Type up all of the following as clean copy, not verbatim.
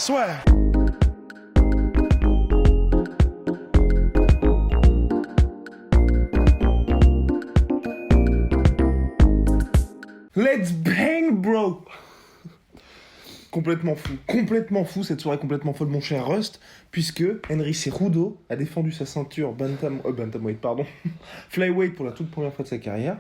Swear. Let's bang, bro. Complètement fou cette soirée, complètement folle, mon cher Rust, puisque Henry Cejudo a défendu sa ceinture bantamweight, flyweight pour la toute première fois de sa carrière,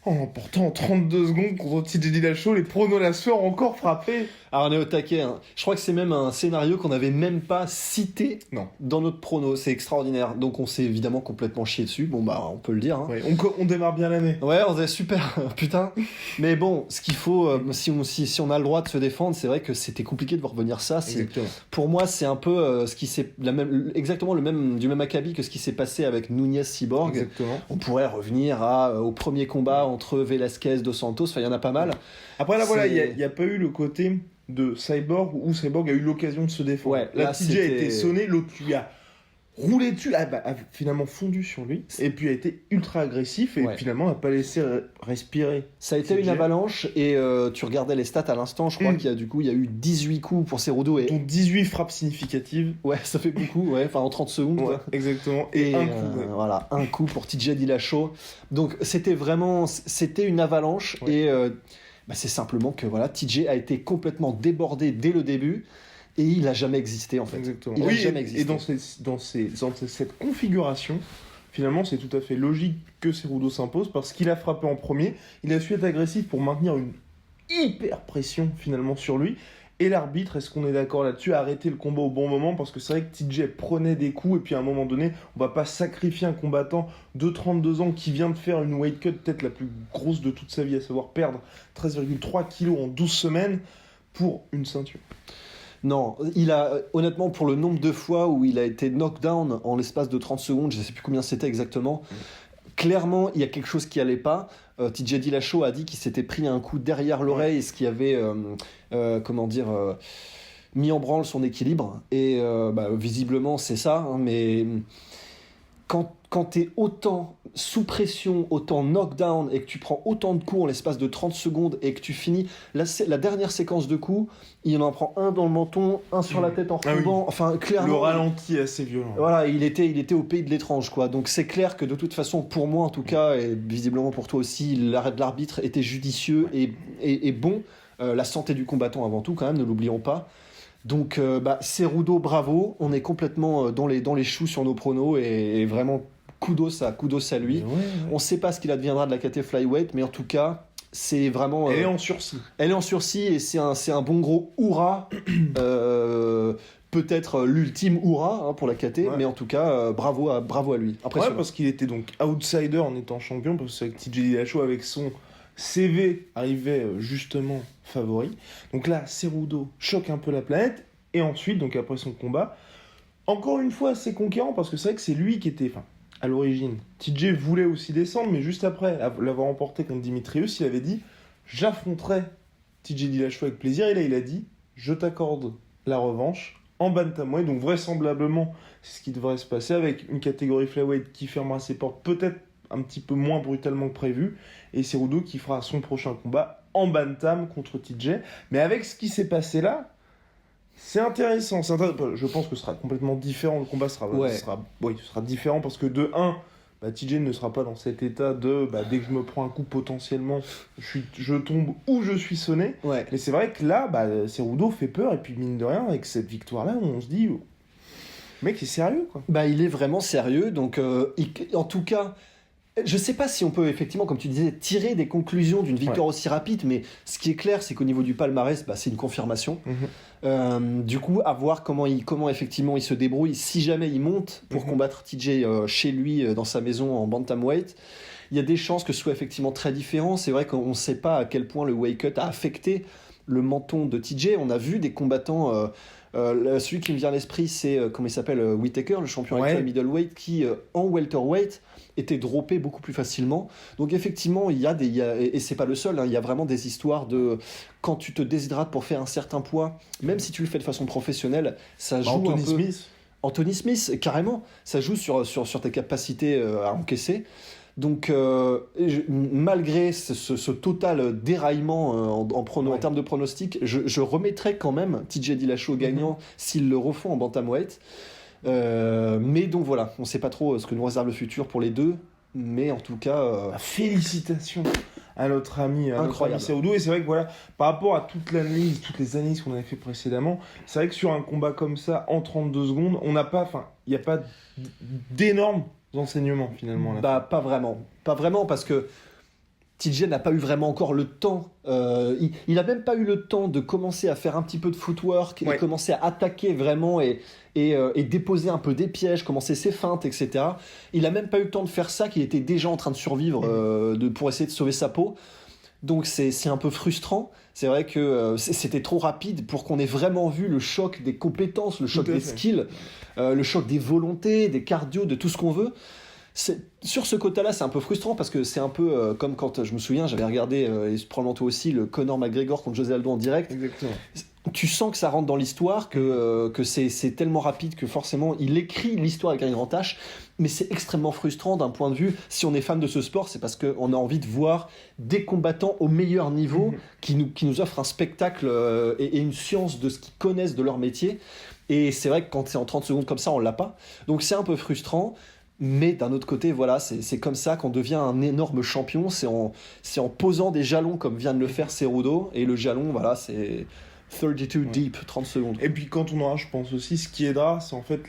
en emportant en 32 secondes contre TJ Dillashaw. Les pronos la soeur ont encore frappé. Alors on est au taquet, hein. Je crois que c'est même un scénario qu'on n'avait même pas cité dans notre prono, c'est extraordinaire. Donc on s'est évidemment complètement chié dessus, bon bah on peut le dire. Hein. Ouais, on démarre bien l'année. Ouais, on est super, putain. Mais bon, ce qu'il faut, si on a le droit de se défendre, c'est vrai que c'était compliqué de revenir ça. Pour moi, c'est un peu exactement du même acabit que ce qui s'est passé avec Nunez Cyborg. Exactement. On pourrait revenir au premier combat entre Velasquez, Dos Santos, enfin il y en a pas mal. Après là, voilà, il n'y a pas eu le côté de Cyborg où Cyborg a eu l'occasion de se défendre. Ouais, là, TJ a été sonné, l'autre lui a roulé dessus, a finalement fondu sur lui, et puis a été ultra agressif, et finalement n'a pas laissé respirer. Ça a été une avalanche, et tu regardais les stats à l'instant, je crois qu'il y a eu 18 coups pour Cejudo. Donc 18 frappes significatives. Ouais, ça fait beaucoup, en 30 secondes. Ouais, exactement, et un coup. Voilà, un coup pour TJ Dillashaw. Donc c'était une avalanche, et c'est simplement que TJ a été complètement débordé dès le début. Et il n'a jamais existé, en fait. Exactement. Il n'a jamais existé. Et dans cette configuration, finalement, c'est tout à fait logique que Cejudo s'impose, parce qu'il a frappé en premier, il a su être agressif pour maintenir une hyper pression, finalement, sur lui. Et l'arbitre, est-ce qu'on est d'accord là-dessus, a arrêté le combat au bon moment, parce que c'est vrai que TJ prenait des coups, et puis à un moment donné, on va pas sacrifier un combattant de 32 ans qui vient de faire une weight cut, peut-être la plus grosse de toute sa vie, à savoir perdre 13,3 kilos en 12 semaines, pour une ceinture. Non, honnêtement, pour le nombre de fois où il a été knockdown en l'espace de 30 secondes, je ne sais plus combien c'était exactement, clairement, il y a quelque chose qui allait pas. TJ Dillashaw a dit qu'il s'était pris un coup derrière l'oreille, ce qui avait, mis en branle son équilibre. Et visiblement, c'est ça, hein, mais quand t'es autant sous pression, autant knockdown, et que tu prends autant de coups en l'espace de 30 secondes, et que tu finis la dernière séquence de coups, il en prend un dans le menton, un sur la tête en retombant, enfin clairement... Le ralenti est assez violent. Voilà, il était au pays de l'étrange, quoi. Donc c'est clair que de toute façon, pour moi en tout cas, et visiblement pour toi aussi, l'arrêt de l'arbitre était judicieux et bon. La santé du combattant avant tout, quand même, ne l'oublions pas. Donc Cejudo, bravo, on est complètement dans les choux sur nos pronos, et vraiment kudos à lui. On sait pas ce qu'il adviendra de la KT Flyweight, mais en tout cas, c'est vraiment... Elle est en sursis. Elle est en sursis, et c'est un bon gros hurrah. Peut-être l'ultime hurrah pour la KT, mais en tout cas, bravo à lui. Parce qu'il était donc outsider en étant champion, parce que TJ Dillashaw, avec son CV, arrivait justement favori. Donc là, Cejudo choque un peu la planète, et ensuite, donc après son combat, encore une fois, c'est conquérant, parce que c'est vrai que c'est lui qui était... à l'origine, TJ voulait aussi descendre, mais juste après l'avoir emporté contre Dimitrius, il avait dit « J'affronterai TJ Dillashaw avec plaisir », et là il a dit « Je t'accorde la revanche en bantamweight », donc vraisemblablement c'est ce qui devrait se passer, avec une catégorie flyweight qui fermera ses portes peut-être un petit peu moins brutalement que prévu, et Cejudo qui fera son prochain combat en bantam contre TJ. Mais avec ce qui s'est passé là, c'est intéressant. Je pense que ce sera complètement différent. Le combat sera différent, parce que de 1, TJ ne sera pas dans cet état de dès que je me prends un coup potentiellement, je tombe ou je suis sonné. Ouais. Mais c'est vrai que là, Cejudo fait peur, et puis mine de rien, avec cette victoire-là, on se dit, le mec est sérieux, quoi. Il est vraiment sérieux, donc en tout cas... Je sais pas si on peut effectivement, comme tu disais, tirer des conclusions d'une victoire aussi rapide, mais ce qui est clair, c'est qu'au niveau du palmarès, c'est une confirmation. Du coup, à voir comment effectivement il se débrouille, si jamais il monte pour combattre TJ chez lui, dans sa maison en bantamweight. Il y a des chances que ce soit effectivement très différent. C'est vrai qu'on ne sait pas à quel point le weight cut a affecté le menton de TJ. On a vu des combattants... celui qui me vient à l'esprit, c'est comment il s'appelle, Whittaker, le champion actuel middleweight, qui en welterweight était droppé beaucoup plus facilement. Donc effectivement, il y a et c'est pas le seul, il y a vraiment des histoires de quand tu te déshydrates pour faire un certain poids, même si tu le fais de façon professionnelle, ça joue Anthony un peu. Smith. Anthony Smith, carrément, ça joue sur tes capacités à encaisser. Donc, malgré ce total déraillement en termes de pronostic, je remettrais quand même TJ Dillashaw gagnant s'ils le refont en bantamweight. Mais donc voilà, on ne sait pas trop ce que nous réserve le futur pour les deux. Mais en tout cas... Félicitations à notre ami Cerudo. Et c'est vrai que voilà, par rapport à toutes les analyses qu'on avait fait précédemment, c'est vrai que sur un combat comme ça, en 32 secondes, il n'y a pas d'énormes enseignements finalement. Pas vraiment. Pas vraiment parce que TJ n'a pas eu vraiment encore le temps. Il n'a même pas eu le temps de commencer à faire un petit peu de footwork et commencer à attaquer vraiment et déposer un peu des pièges, commencer ses feintes, etc. Il n'a même pas eu le temps de faire ça, qu'il était déjà en train de survivre pour essayer de sauver sa peau. Donc c'est un peu frustrant. C'est vrai que c'était trop rapide pour qu'on ait vraiment vu le choc des compétences, le choc des skills, le choc des volontés, des cardio, de tout ce qu'on veut. Sur ce côté-là, c'est un peu frustrant parce que c'est un peu comme quand, je me souviens, j'avais regardé, et probablement toi aussi, le Conor McGregor contre José Aldo en direct. Exactement. Tu sens que ça rentre dans l'histoire, que c'est tellement rapide que forcément, il écrit l'histoire avec un grand H, mais c'est extrêmement frustrant d'un point de vue, si on est fan de ce sport, c'est parce qu'on a envie de voir des combattants au meilleur niveau qui nous offrent un spectacle et une science de ce qu'ils connaissent de leur métier. Et c'est vrai que quand c'est en 30 secondes comme ça, on l'a pas. Donc c'est un peu frustrant. Mais d'un autre côté, voilà, c'est comme ça qu'on devient un énorme champion. C'est en posant des jalons comme vient de le faire Cerudo. Et le jalon, voilà, c'est 32 deep, 30 secondes. Et puis quand on aura, je pense aussi, ce qui aidera, c'est en fait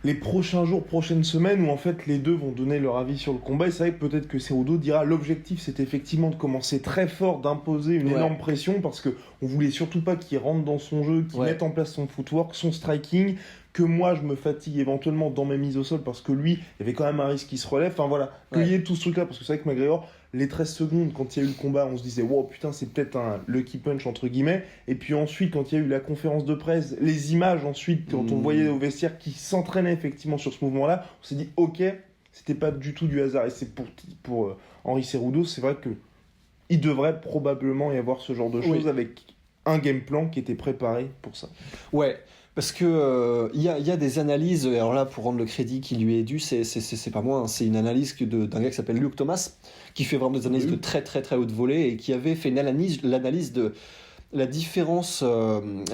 les prochains jours, prochaines semaines où en fait les deux vont donner leur avis sur le combat. Et c'est vrai que peut-être que Cerudo dira l'objectif c'est effectivement de commencer très fort, d'imposer une énorme pression parce qu'on voulait surtout pas qu'il rentre dans son jeu, qu'il mette en place son footwork, son striking, que moi je me fatigue éventuellement dans mes mises au sol parce que lui, il y avait quand même un risque qu'il se relève. Enfin voilà, qu'il y ait tout ce truc là parce que c'est vrai que McGregor, les 13 secondes quand il y a eu le combat, on se disait wow putain c'est peut-être un lucky punch entre guillemets. Et puis ensuite quand il y a eu la conférence de presse, les images ensuite quand on voyait au vestiaire qui s'entraînait effectivement sur ce mouvement là, on s'est dit ok, c'était pas du tout du hasard. Et c'est pour Henry Cerudo, c'est vrai que il devrait probablement y avoir ce genre de choses avec un game plan qui était préparé pour ça. Ouais. Parce que y a des analyses, alors là pour rendre le crédit qui lui est dû, c'est pas moi, hein, c'est une analyse d'un gars qui s'appelle Luke Thomas, qui fait vraiment des analyses de très très très haute volée et qui avait fait l'analyse de la différence,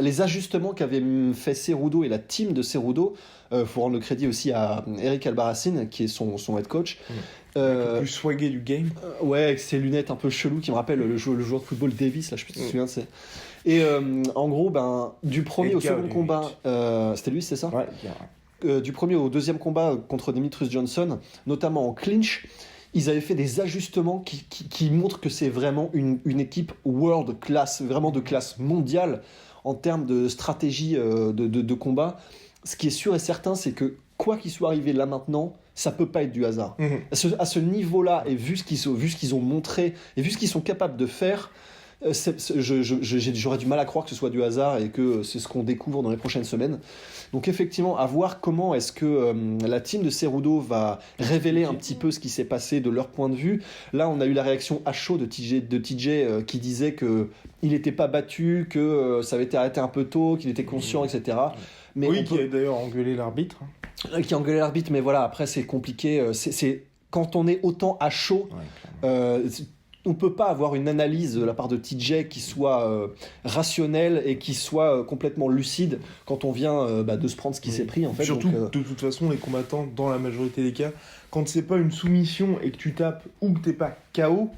les ajustements qu'avait fait Cerudo et la team de Cerudo. Faut rendre le crédit aussi à Eric Albarracin qui est son head coach. Le plus swagué du game. Ouais, avec ses lunettes un peu chelou qui me rappelle le joueur de football Davis, là je sais pas si tu te souviens de ça. Et en gros, du premier au second combat, c'était lui, c'est ça ? Ouais. Du premier au deuxième combat contre Demetrius Johnson, notamment en clinch, ils avaient fait des ajustements qui montrent que c'est vraiment une équipe world class, vraiment de classe mondiale en termes de stratégie de combat. Ce qui est sûr et certain, c'est que quoi qu'il soit arrivé là maintenant, ça peut pas être du hasard. À ce niveau-là, et vu ce qu'ils ont montré, et vu ce qu'ils sont capables de faire, j'aurais du mal à croire que ce soit du hasard et que c'est ce qu'on découvre dans les prochaines semaines. Donc effectivement, à voir comment est-ce que la team de Cerudo va révéler un petit peu ce qui s'est passé de leur point de vue. Là, on a eu la réaction à chaud de TJ qui disait qu'il n'était pas battu, que ça avait été arrêté un peu tôt, qu'il était conscient, etc. Mais qui a d'ailleurs engueulé l'arbitre. Qui a engueulé l'arbitre, mais voilà, après c'est compliqué. C'est quand on est autant à chaud... on peut pas avoir une analyse de la part de TJ qui soit rationnelle et qui soit complètement lucide quand on vient de se prendre ce qui s'est pris en fait. Surtout de toute façon les combattants dans la majorité des cas, quand c'est pas une soumission et que tu tapes ou que t'es pas KO,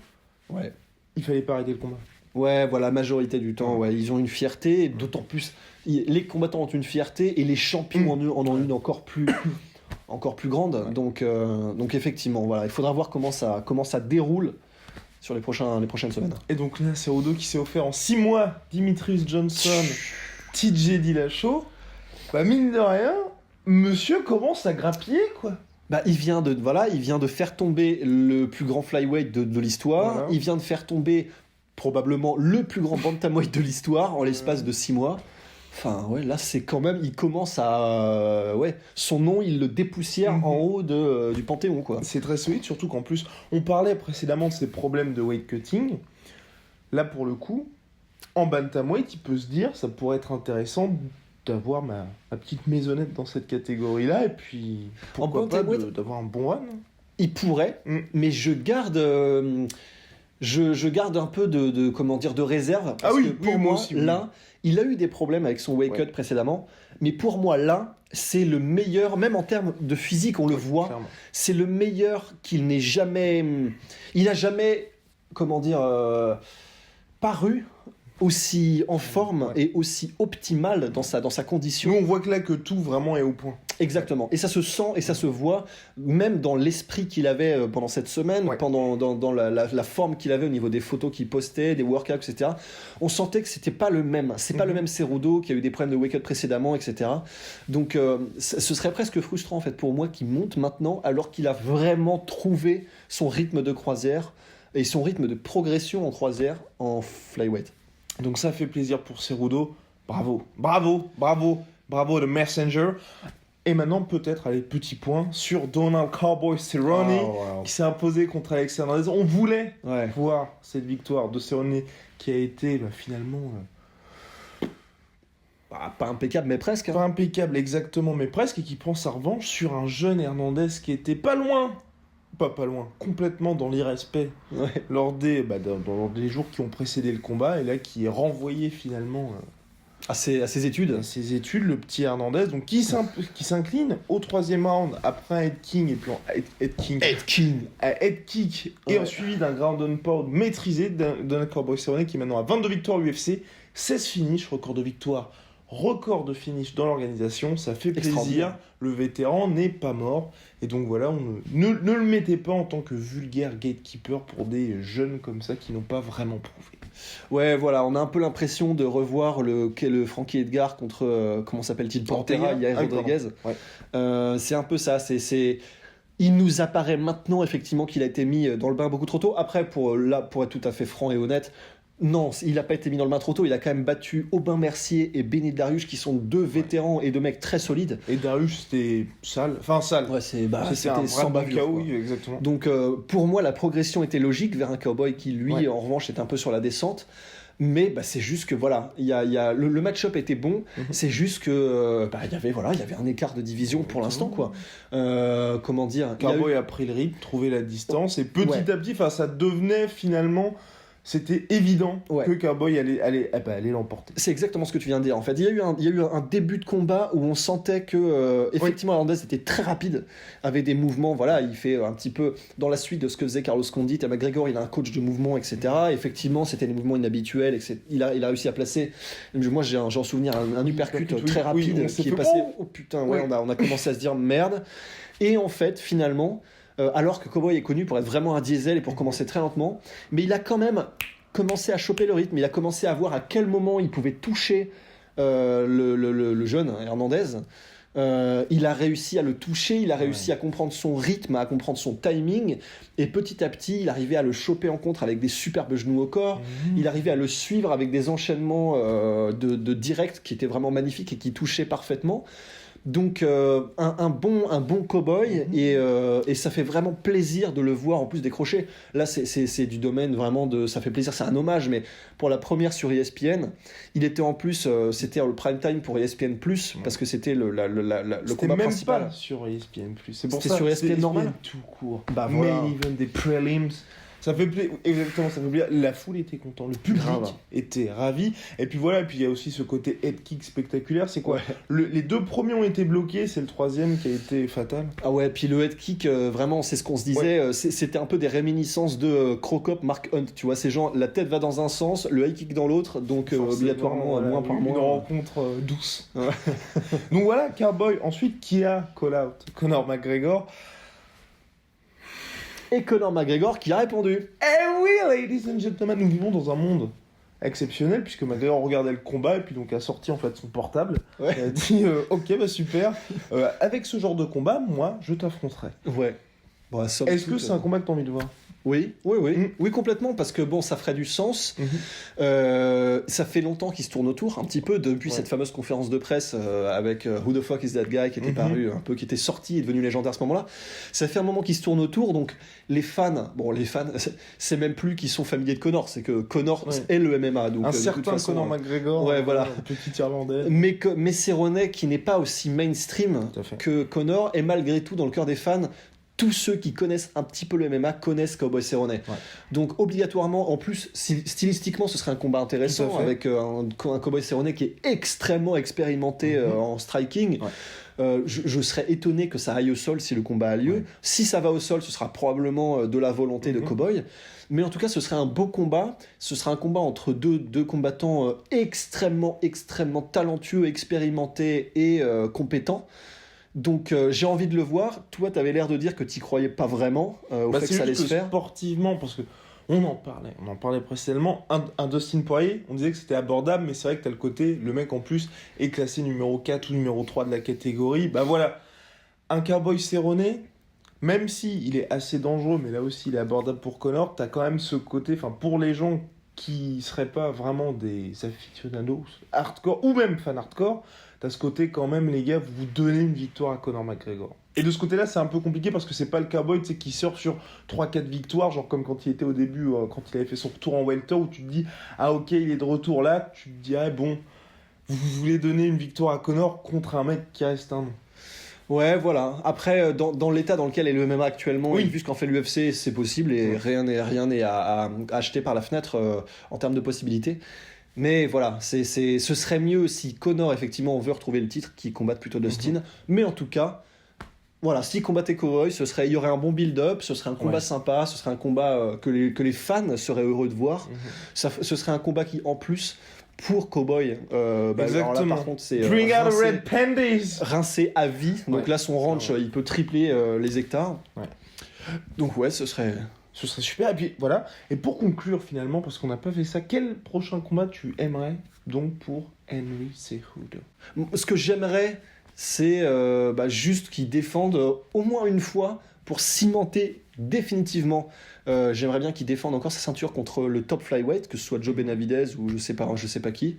il fallait pas arrêter le combat. Ouais, voilà, la majorité du temps, ils ont une fierté, d'autant plus les combattants ont une fierté et les champions en ont une encore plus grande. Donc effectivement, voilà, il faudra voir comment ça déroule sur les prochaines semaines. Et donc là, Cerudo qui s'est offert en 6 mois Demetrius Johnson, TJ Dillashaw. Mine de rien, monsieur commence à grappiller, quoi. Il vient de faire tomber le plus grand flyweight de l'histoire. Voilà. Il vient de faire tomber probablement le plus grand bantamweight de l'histoire en l'espace de 6 mois. Enfin, là, c'est quand même... Il commence à... son nom, il le dépoussière en haut du Panthéon, quoi. C'est très solide, surtout qu'en plus, on parlait précédemment de ces problèmes de weight cutting. Là, pour le coup, en bantamweight, il peut se dire, ça pourrait être intéressant d'avoir ma petite maisonnette dans cette catégorie-là, et puis, pourquoi pas d'avoir un bon run. il pourrait, mais je garde un peu de réserve. Parce que pour moi, là, il a eu des problèmes avec son wake-up précédemment, mais pour moi, là, c'est le meilleur, même en termes de physique, on le voit, clairement. C'est le meilleur qu'il n'ait jamais... Il n'a jamais, paru aussi en forme et aussi optimal dans sa condition. Nous, on voit que là, que tout vraiment est au point. Exactement. Et ça se sent et ça se voit, même dans l'esprit qu'il avait pendant cette semaine, dans la forme qu'il avait au niveau des photos qu'il postait, des workouts, etc. On sentait que c'était pas le même. C'est pas le même Cerudo qui a eu des problèmes de wake-up précédemment, etc. Donc, ce serait presque frustrant, en fait, pour moi, qu'il monte maintenant, alors qu'il a vraiment trouvé son rythme de croisière et son rythme de progression en croisière en flyweight. Donc ça fait plaisir pour Cerudo. Bravo The Messenger. Et maintenant peut-être, allez, petit point sur Donald Cowboy Cerrone qui s'est imposé contre Alex Hernandez. On voulait voir cette victoire de Cerrone qui a été finalement... pas impeccable, mais presque. Pas impeccable, exactement, mais presque. Et qui prend sa revanche sur un jeune Hernandez qui était pas loin, complètement dans l'irrespect lors des jours qui ont précédé le combat, et là qui est renvoyé finalement à ses études. Le petit Hernandez, donc qui s'incline au 3e round après un head kick et suivi d'un ground and pound maîtrisé d'un Cowboy Cerrone qui est maintenant à 22 victoires à l'UFC, 16 finishes, record de finish dans l'organisation, ça fait plaisir. Le vétéran n'est pas mort. Et donc voilà, ne le mettez pas en tant que vulgaire gatekeeper pour des jeunes comme ça qui n'ont pas vraiment prouvé. Ouais, voilà, on a un peu l'impression de revoir le Frankie Edgar contre, comment s'appelle-t-il, Pantera, Yair Rodriguez. C'est un peu ça, il nous apparaît maintenant effectivement qu'il a été mis dans le bain beaucoup trop tôt. Après, pour être tout à fait franc et honnête, non, il n'a pas été mis dans le bain trop tôt. Il a quand même battu Aubin Mercier et Benny Dariush, qui sont deux vétérans et deux mecs très solides. Et Dariush, c'était sale. Enfin, sale. Ouais, c'était sans bavure. Oui, exactement. Donc, pour moi, la progression était logique vers un Cowboy qui, lui, en revanche, est un peu sur la descente. Mais c'est juste que voilà, le match-up était bon. C'est juste que il y avait un écart de division pour l'instant, quoi. Comment dire, Cowboy a pris le rythme, trouvé la distance, et petit à petit, ça devenait finalement... C'était évident que Cowboy allait l'emporter. C'est exactement ce que tu viens de dire. En fait, il y a eu un début de combat où on sentait que effectivement Hernandez était très rapide, avait des mouvements. Voilà, il fait un petit peu dans la suite de ce que faisait Carlos Condit. Et McGregor, il a un coach de mouvement, etc. Effectivement, c'était des mouvements inhabituels. Il a réussi à placer. Moi, j'en souviens un uppercut très rapide qui est passé. Oh putain, on a commencé à se dire merde. Et en fait, finalement. Alors que Cowboy est connu pour être vraiment un diesel et pour commencer très lentement, mais il a quand même commencé à choper le rythme, il a commencé à voir à quel moment il pouvait toucher le jeune Hernandez. Il a réussi à le toucher, il a réussi à comprendre son rythme, à comprendre son timing, et petit à petit, il arrivait à le choper en contre avec des superbes genoux au corps, il arrivait à le suivre avec des enchaînements de direct qui étaient vraiment magnifiques et qui touchaient parfaitement. Donc un bon cow-boy et ça fait vraiment plaisir de le voir en plus décrocher. Là c'est du domaine vraiment ça fait plaisir, c'est un hommage, mais pour la première sur ESPN, il était en plus c'était le prime time pour ESPN+, parce que c'était le combat principal. C'était même pas sur ESPN+. C'était sur ESPN normal tout court. Voilà. Main event, des prelims. Ça fait plaisir, la foule était contente, le public était ravi, et puis il y a aussi ce côté head kick spectaculaire. C'est quoi les deux premiers ont été bloqués, c'est le troisième qui a été fatal. Ah ouais, puis le head kick, vraiment, c'est ce qu'on se disait, c'était un peu des réminiscences de Crocop, Mark Hunt, tu vois, ces gens, la tête va dans un sens, le high kick dans l'autre, donc obligatoirement moins par moins. Une rencontre douce. Donc voilà, Cowboy, ensuite qui a call out Conor McGregor. Et Conor McGregor qui a répondu. Eh oui, ladies and gentlemen, nous vivons dans un monde exceptionnel, puisque McGregor regardait le combat et puis donc a sorti en fait son portable et a dit ok, super, avec ce genre de combat, moi je t'affronterai. Ouais. Bon, est-ce que c'est un combat que t'as envie de voir? Oui, complètement, parce que ça ferait du sens. Ça fait longtemps qu'il se tourne autour, un petit peu, depuis cette fameuse conférence de presse avec Who the fuck is that guy qui était paru, un peu, qui était sorti et devenu légendaire à ce moment-là. Ça fait un moment qu'il se tourne autour, donc les fans, c'est même plus qu'ils sont familiers de Conor, c'est que Conor est le MMA. Donc, un certain façon, Conor McGregor, petit Irlandais. Mais Cerrone, qui n'est pas aussi mainstream que Conor, est malgré tout dans le cœur des fans tous ceux qui connaissent un petit peu le MMA connaissent Cowboy Cerrone. Ouais. Donc obligatoirement, en plus, stylistiquement, ce serait un combat intéressant Tout à fait. avec un Cowboy Cerrone qui est extrêmement expérimenté en striking. Ouais. Je serais étonné que ça aille au sol si le combat a lieu. Ouais. Si ça va au sol, ce sera probablement de la volonté de Cowboy. Mais en tout cas, ce serait un beau combat. Ce sera un combat entre deux combattants extrêmement talentueux, expérimentés et compétents. Donc j'ai envie de le voir. Toi, tu avais l'air de dire que tu croyais pas vraiment au fait que ça allait se faire. Sportivement, parce que on en parlait précédemment. Un Dustin Poirier, on disait que c'était abordable, mais c'est vrai que t'as le côté, le mec en plus est classé numéro 4 ou numéro 3 de la catégorie. Bah voilà, un Cowboy Cerrone, même si il est assez dangereux, mais là aussi il est abordable pour Conor, t'as quand même ce côté, enfin pour les gens qui seraient pas vraiment des aficionados hardcore ou même fans hardcore, t'as ce côté quand même, les gars, vous donnez une victoire à Conor McGregor. Et de ce côté-là, c'est un peu compliqué parce que c'est pas le Cowboy, tu sais, qui sort sur 3-4 victoires, genre comme quand il était au début, quand il avait fait son retour en welter, où tu te dis, ah ok, il est de retour là, tu te dirais, bon, vous voulez donner une victoire à Conor contre un mec qui reste un nom. Ouais, voilà. Après, dans l'état dans lequel est le MMA actuellement, Oui. et vu ce qu'en fait l'UFC, c'est possible et rien n'est à acheter par la fenêtre en termes de possibilités. Mais voilà, ce serait mieux si Conor, effectivement, veut retrouver le titre, qu'il combatte plutôt Dustin. Mais en tout cas, voilà, s'il combattait Cowboy, il y aurait un bon build-up, ce serait un combat sympa, ce serait un combat que les fans seraient heureux de voir. Ce serait un combat qui, en plus, pour Cowboy, alors là, par contre, c'est Bring out the red panties. rincé à vie. Donc Ouais, là, son ranch, il peut tripler les hectares. Ouais. Donc ouais, ce serait super. Et puis voilà. Et pour conclure finalement, parce qu'on n'a pas fait ça, quel prochain combat tu aimerais donc pour Henry Cejudo? Ce que j'aimerais, c'est juste qu'ils défendent au moins une fois pour cimenter définitivement. J'aimerais bien qu'ils défendent encore sa ceinture contre le top flyweight, que ce soit Joe Benavidez ou je sais pas qui.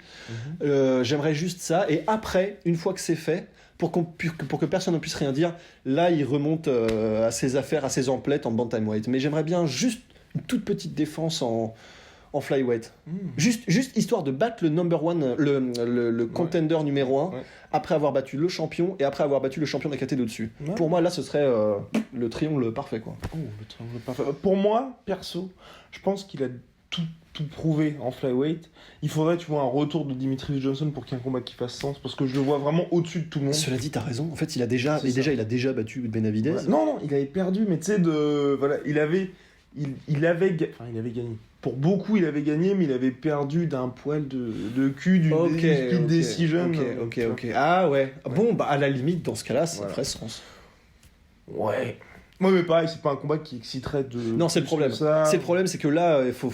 J'aimerais juste ça. Et après, une fois que c'est fait, pour que personne ne puisse rien dire, là, il remonte à ses affaires, à ses emplettes en bantamweight. Mais j'aimerais bien juste une toute petite défense en flyweight. Juste histoire de battre le number one, le contender numéro 1, après avoir battu le champion et après avoir battu le champion de la catégorie au-dessus. Ouais. Pour moi, là, ce serait le triangle parfait, quoi. Oh, le triangle parfait. Pour moi, perso, je pense qu'il a tout prouvé en flyweight. Il faudrait, tu vois, un retour de Demetrius Johnson pour qu'il y ait un combat qui fasse sens, parce que je le vois vraiment au-dessus de tout le monde. Cela dit, t'as raison. En fait, il a déjà battu Benavidez. Voilà. Non, il avait perdu, mais tu sais, il avait gagné. Pour beaucoup, il avait gagné, mais il avait perdu d'un poil de cul, d'une split decision. Ok. Ah ouais. Bon, bah à la limite, dans ce cas-là, ça Voilà. ferait sens. Ouais. Ouais, mais pareil, c'est pas un combat qui exciterait de. Non, c'est le plus problème. que ça. C'est le problème, c'est que là, il faut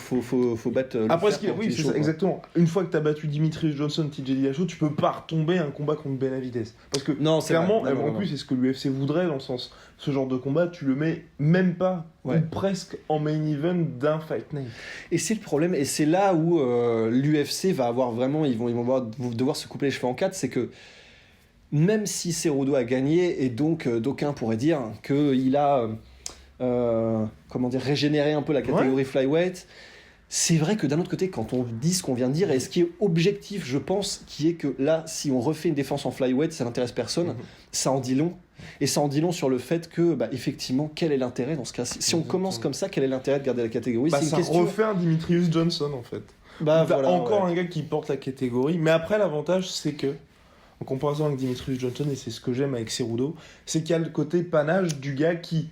battre. le Après, fer quand oui, il est c'est chaud, ça, quoi. exactement. Une fois que t'as battu Demetrius Johnson, TJ Dillashaw, tu peux pas retomber un combat contre Benavidez. Parce que Non, c'est clairement, vrai. Non, en plus, c'est ce que l'UFC voudrait, dans le sens, ce genre de combat, tu le mets même pas, ou presque en main event d'un Fight Night. Et c'est le problème, et c'est là où l'UFC va avoir vraiment, ils vont devoir se couper les cheveux en quatre, c'est que même si Cejudo a gagné, et donc d'aucuns pourraient dire qu'il a régénérer un peu la catégorie flyweight. C'est vrai que d'un autre côté, quand on dit ce qu'on vient de dire, et ce qui est objectif, je pense, qui est que là, si on refait une défense en flyweight, ça n'intéresse personne, ça en dit long. Et ça en dit long sur le fait que, effectivement, quel est l'intérêt dans ce cas? Si on commence comme ça, quel est l'intérêt de garder la catégorie? C'est une ça question... refait un Demetrius Johnson, en fait. Encore un gars qui porte la catégorie. Mais après, l'avantage, c'est que, en comparaison avec Demetrius Johnson, et c'est ce que j'aime avec Cejudo, c'est qu'il y a le côté panache du gars qui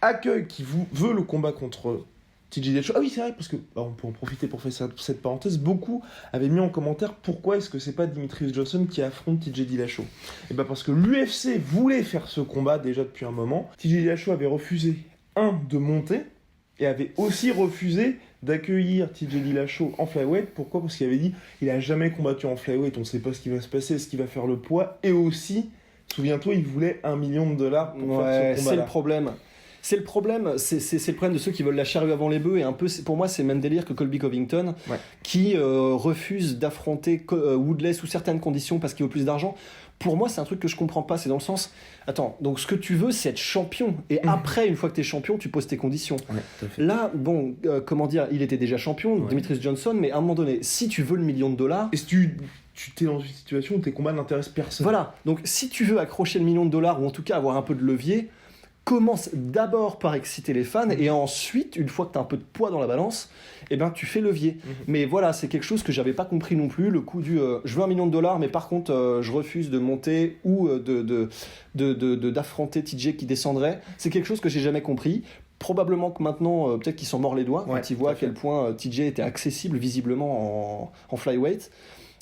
accueille, qui veut le combat contre TJ Dillashaw. Ah oui, c'est vrai, parce que on peut en profiter pour faire cette parenthèse. Beaucoup avaient mis en commentaire pourquoi est-ce que c'est pas Demetrius Johnson qui affronte TJ Dillashaw. Et parce que l'UFC voulait faire ce combat déjà depuis un moment. TJ Dillashaw avait refusé de monter et avait aussi refusé d'accueillir TJ Dillashaw en flyweight. Pourquoi? Parce qu'il avait dit il a jamais combattu en flyweight, on sait pas ce qui va se passer, est-ce qu'il va faire le poids, et aussi, souviens-toi, il voulait $1 million pour faire ce combat-là. C'est le problème. C'est le problème de ceux qui veulent la charrue avant les bœufs, et un peu, pour moi, c'est le même délire que Colby Covington, qui refuse d'affronter Woodley sous certaines conditions parce qu'il veut plus d'argent. Pour moi, c'est un truc que je comprends pas, c'est dans le sens, attends, donc ce que tu veux, c'est être champion, et après, une fois que t'es champion, tu poses tes conditions. Ouais, tout à fait. Là, il était déjà champion, Demetrius Johnson, mais à un moment donné, si tu veux $1 million... Et si tu t'es dans une situation où tes combats n'intéressent personne. Voilà, donc si tu veux accrocher $1 million, ou en tout cas avoir un peu de levier, commence d'abord par exciter les fans et ensuite, une fois que tu as un peu de poids dans la balance, eh ben, tu fais levier. Mais voilà, c'est quelque chose que j'avais pas compris non plus, le coup du je veux $1 million, mais par contre, je refuse de monter ou d'affronter TJ qui descendrait. C'est quelque chose que j'ai jamais compris. Probablement que maintenant, peut-être qu'ils s'en mordent les doigts quand ils voient à quel point TJ était accessible visiblement en flyweight.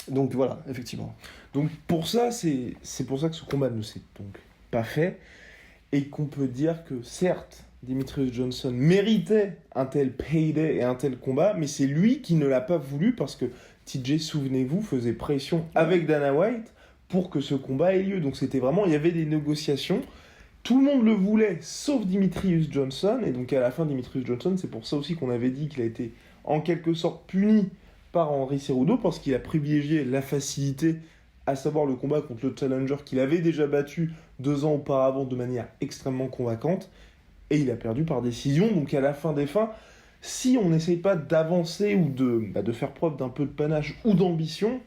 Donc voilà, effectivement. Donc pour ça, c'est pour ça que ce combat ne s'est donc pas fait et qu'on peut dire que certes, Demetrious Johnson méritait un tel payday et un tel combat, mais c'est lui qui ne l'a pas voulu parce que TJ, souvenez-vous, faisait pression avec Dana White pour que ce combat ait lieu. Donc c'était vraiment, il y avait des négociations. Tout le monde le voulait, sauf Demetrious Johnson. Et donc à la fin, Demetrious Johnson, c'est pour ça aussi qu'on avait dit qu'il a été en quelque sorte puni par Henry Cejudo parce qu'il a privilégié la facilité, à savoir le combat contre le challenger qu'il avait déjà battu 2 ans auparavant de manière extrêmement convaincante. Et il a perdu par décision. Donc à la fin des fins, si on n'essaye pas d'avancer ou de faire preuve d'un peu de panache ou d'ambition,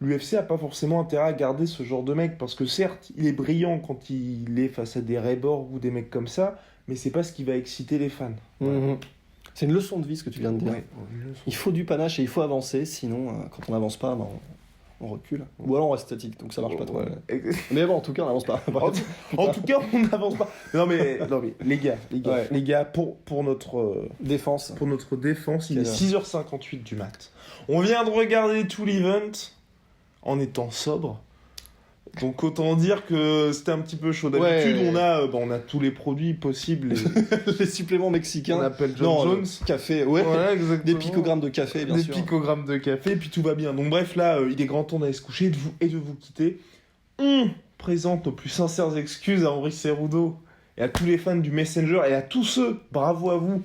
l'UFC n'a pas forcément intérêt à garder ce genre de mec, parce que certes, il est brillant quand il est face à des Rebord ou des mecs comme ça, mais c'est pas ce qui va exciter les fans. Mmh. C'est une leçon de vie ce que tu viens de dire. Ouais, il faut du panache et il faut avancer, sinon quand on n'avance pas, on recule. Ou alors on reste statique, donc ça marche pas trop. Mais bon, en tout cas, on n'avance pas. En tout cas, on n'avance pas. Non mais les gars, pour notre défense. Pour notre défense, il est 6h58 du mat. On vient de regarder tout l'event en étant sobre. Donc autant dire que c'était un petit peu chaud. D'habitude, on a tous les produits possibles. Les suppléments mexicains. On appelle Jones. Café, voilà, des picogrammes de café, bien sûr. Des picogrammes de café, et puis tout va bien. Donc bref, là, il est grand temps d'aller se coucher et de vous quitter. On présente nos plus sincères excuses à Henry Cejudo et à tous les fans du Messenger et à tous ceux, bravo à vous,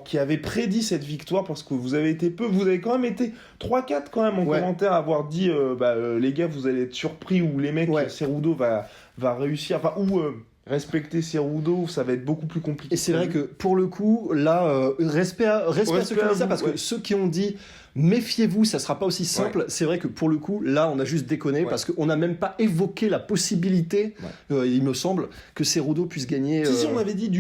qui avaient prédit cette victoire, parce que vous avez été peu, vous avez quand même été 3-4 quand même en commentaire à avoir dit les gars, vous allez être surpris, ou les mecs, Cejudo va réussir, respecter Cejudo, ça va être beaucoup plus compliqué. Et c'est vrai que pour le coup, là, respect à ceux qui ont dit ça, parce que ceux qui ont dit méfiez-vous, ça sera pas aussi simple, c'est vrai que pour le coup, là, on a juste déconné, parce qu'on n'a même pas évoqué la possibilité, il me semble, que Cejudo puisse gagner. Si, on avait dit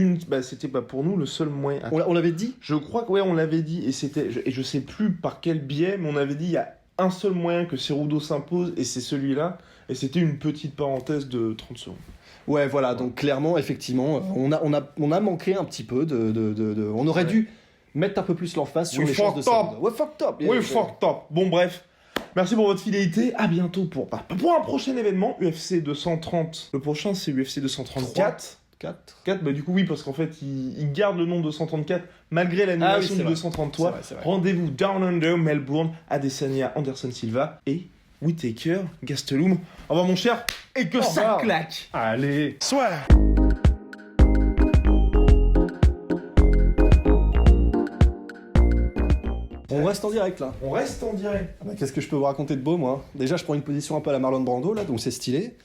c'était pas pour nous le seul moyen. On l'avait dit ? Je crois que on l'avait dit, et je sais plus par quel biais, mais on avait dit il y a un seul moyen que Cejudo s'impose, et c'est celui-là, et c'était une petite parenthèse de 30 secondes. Ouais, voilà, donc clairement, effectivement, on a manqué un petit peu on aurait dû mettre un peu plus l'emphase sur les chances de Cejudo. Fucked up. Bon, bref. Merci pour votre fidélité. À bientôt pour un prochain événement, UFC 230. Le prochain, c'est UFC 234. 4. Du coup, oui, parce qu'en fait, il garde le nom 234 malgré l'annulation du 233. C'est vrai. Rendez-vous Down Under, Melbourne, Adesanya, Anderson Silva et Whittaker, Gastelum. Au revoir, mon cher, et que ça claque. Allez, soit. On reste en direct là. On reste en direct. Qu'est-ce que je peux vous raconter de beau, moi ? Déjà, je prends une position un peu à la Marlon Brando là, donc c'est stylé.